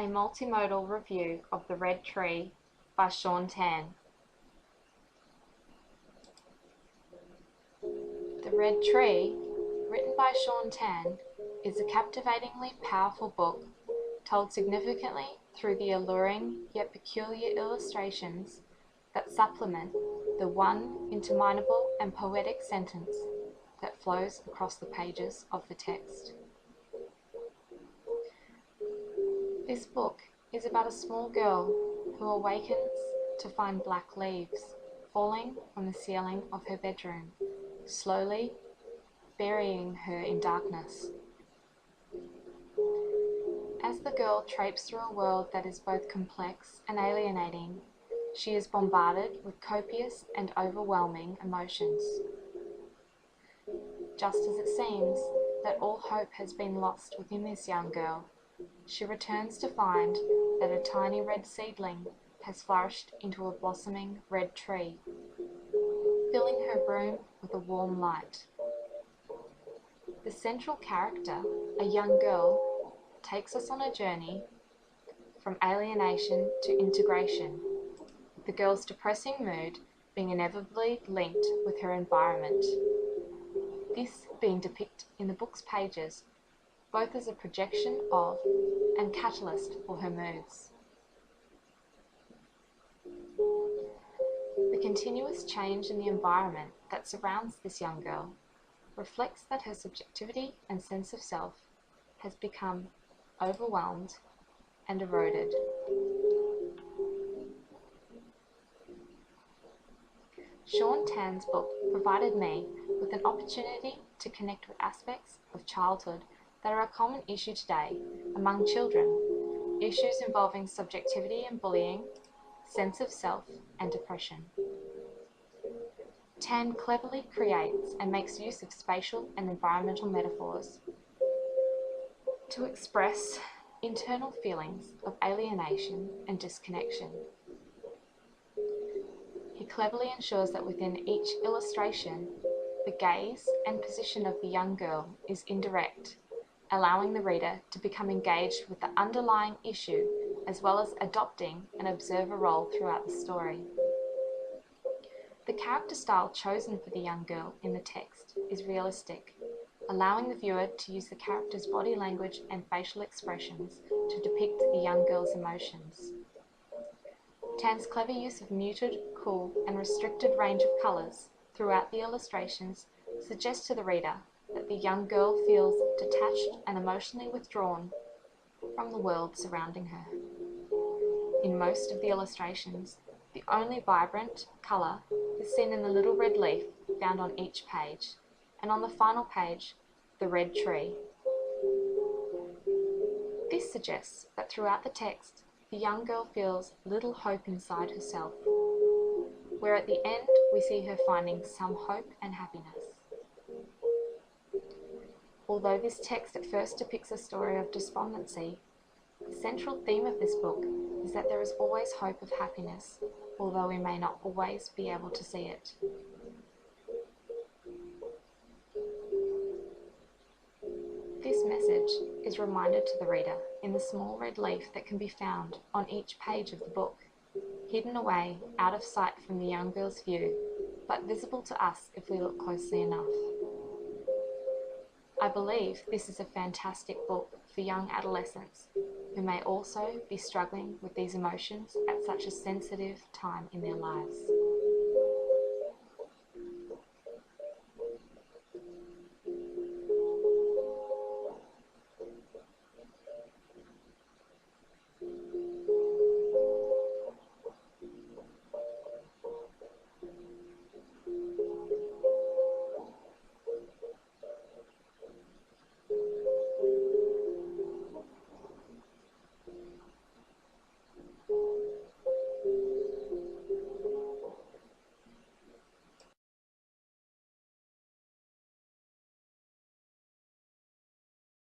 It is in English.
A multimodal review of The Red Tree by Shaun Tan. The Red Tree, written by Shaun Tan, is a captivatingly powerful book told significantly through the alluring yet peculiar illustrations that supplement the one interminable and poetic sentence that flows across the pages of the text. This book is about a small girl who awakens to find black leaves falling from the ceiling of her bedroom, slowly burying her in darkness. As the girl traipses through a world that is both complex and alienating, she is bombarded with copious and overwhelming emotions. Just as it seems that all hope has been lost within this young girl, she returns to find that a tiny red seedling has flourished into a blossoming red tree, filling her room with a warm light. The central character, a young girl, takes us on a journey from alienation to integration, the girl's depressing mood being inevitably linked with her environment. This being depicted in the book's pages both as a projection of and catalyst for her moods. The continuous change in the environment that surrounds this young girl reflects that her subjectivity and sense of self has become overwhelmed and eroded. Shaun Tan's book provided me with an opportunity to connect with aspects of childhood that are a common issue today among children, issues involving subjectivity and bullying, sense of self, and depression. Tan cleverly creates and makes use of spatial and environmental metaphors to express internal feelings of alienation and disconnection. He cleverly ensures that within each illustration, the gaze and position of the young girl is indirect, allowing the reader to become engaged with the underlying issue as well as adopting an observer role throughout the story. The character style chosen for the young girl in the text is realistic, allowing the viewer to use the character's body language and facial expressions to depict the young girl's emotions. Tan's clever use of muted, cool, and restricted range of colours throughout the illustrations suggests to the reader that the young girl feels detached and emotionally withdrawn from the world surrounding her. In most of the illustrations, the only vibrant colour is seen in the little red leaf found on each page, and on the final page, the red tree. This suggests that throughout the text, the young girl feels little hope inside herself, where at the end we see her finding some hope and happiness. Although this text at first depicts a story of despondency, the central theme of this book is that there is always hope of happiness, although we may not always be able to see it. This message is reminded to the reader in the small red leaf that can be found on each page of the book, hidden away out of sight from the young girl's view, but visible to us if we look closely enough. I believe this is a fantastic book for young adolescents who may also be struggling with these emotions at such a sensitive time in their lives.